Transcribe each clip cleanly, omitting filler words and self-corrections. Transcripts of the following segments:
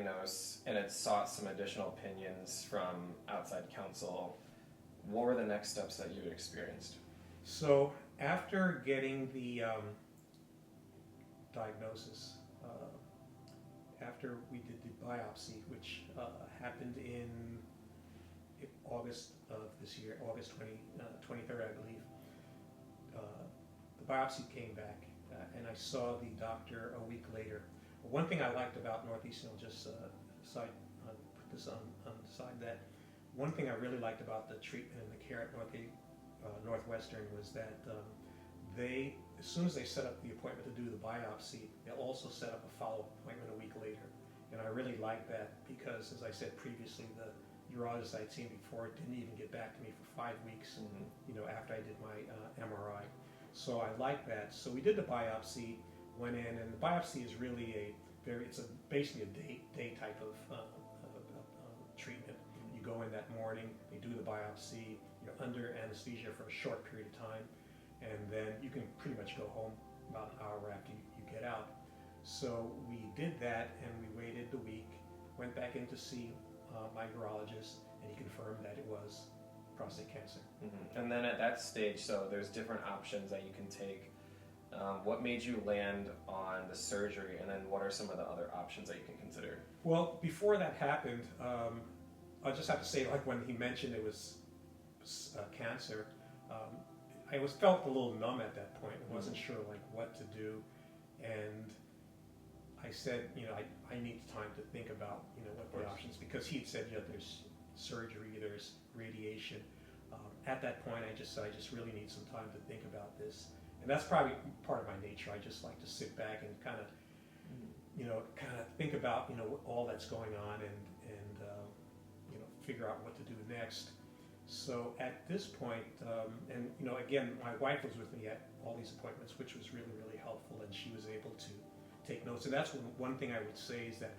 diagnose and it sought some additional opinions from outside counsel, what were the next steps that you had experienced? So after getting the diagnosis, after we did the biopsy, which happened in August of this year, August 23rd, I believe, the biopsy came back, and I saw the doctor a week later. One thing I liked about Northeastern, I'll just put this on the side, that one thing I really liked about the treatment and the care at Northwestern was that they, as soon as they set up the appointment to do the biopsy, they'll also set up a follow-up appointment a week later. And I really like that because, as I said previously, the urologist I'd seen before didn't even get back to me for 5 weeks, after I did my MRI. So I like that. So we did the biopsy, went in, and the biopsy is really basically a day type of treatment. You go in that morning, they do the biopsy, you're under anesthesia for a short period of time, and then you can pretty much go home about an hour after you get out. So we did that, and we waited the week, went back in to see my urologist, and he confirmed that it was prostate cancer. And then at that stage, so there's different options that you can take. What made you land on the surgery, and then what are some of the other options that you can consider? Well, before that happened, I just have to say, like when he mentioned it was cancer, I felt a little numb at that point. I wasn't sure like what to do, and I said, I need time to think about, what the options, because he'd said, there's surgery, there's radiation. At that point, I just really need some time to think about this, and that's probably part of my nature. I just like to sit back and kind of think about, all that's going on, and figure out what to do next. So at this point, and again, my wife was with me at all these appointments, which was really, really helpful, and she was able to take notes. And that's one thing I would say is that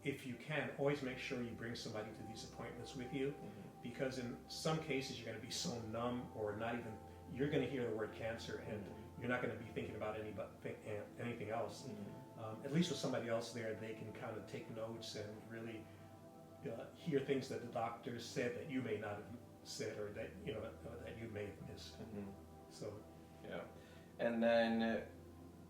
if you can, always make sure you bring somebody to these appointments with you, because in some cases you're going to be so numb, or not even, you're going to hear the word cancer, and you're not going to be thinking about anything else. At least with somebody else there, they can kind of take notes and really hear things that the doctor said that you may not have said, or that that you may have missed. So yeah, and then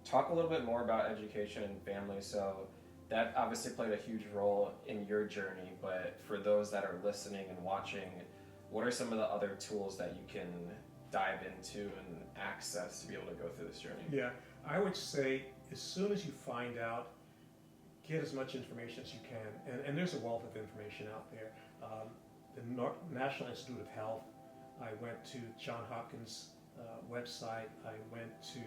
talk a little bit more about education and family. So that obviously played a huge role in your journey, but for those that are listening and watching, what are some of the other tools that you can dive into and access to be able to go through this journey? Yeah, I would say as soon as you find out, get as much information as you can, and there's a wealth of information out there. The National Institute of Health, I went to John Hopkins' website, I went to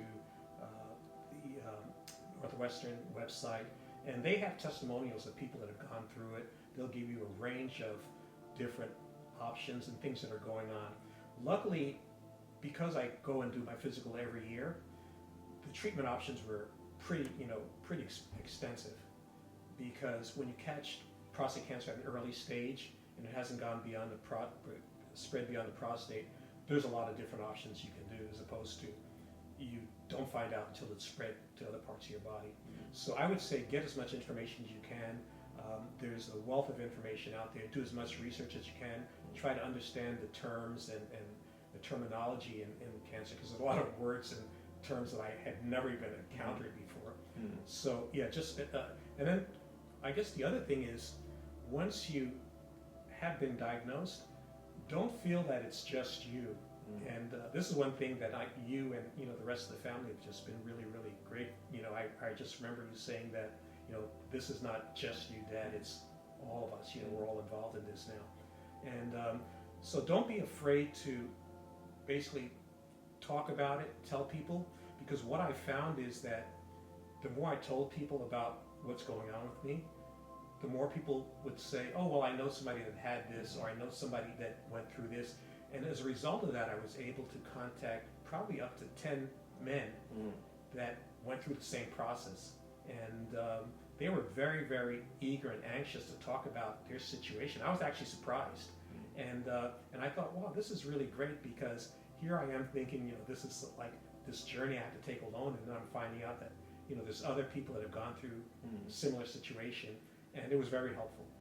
the Northwestern website, and they have testimonials of people that have gone through it. They'll give you a range of different options and things that are going on. Luckily, because I go and do my physical every year, the treatment options were pretty extensive. Because when you catch prostate cancer at an early stage and it hasn't gone beyond spread beyond the prostate, there's a lot of different options you can do, as opposed to you don't find out until it's spread to other parts of your body. So I would say get as much information as you can. There's a wealth of information out there. Do as much research as you can. Try to understand the terms and the terminology in cancer, because there's a lot of words and terms that I had never even encountered before. So yeah, just and then I guess the other thing is, once you have been diagnosed, don't feel that it's just you. And this is one thing that you and the rest of the family have just been really, really great. I just remember you saying that this is not just you, Dad. It's all of us. We're all involved in this now. And so don't be afraid to basically talk about it, tell people, because what I found is that the more I told people about what's going on with me, the more people would say, oh, well, I know somebody that had this, or I know somebody that went through this. And as a result of that, I was able to contact probably up to 10 men that went through the same process. And they were very, very eager and anxious to talk about their situation. I was actually surprised. And I thought, wow, this is really great, because here I am thinking, this is like this journey I have to take alone, and then I'm finding out that, there's other people that have gone through a similar situation. and it was very helpful.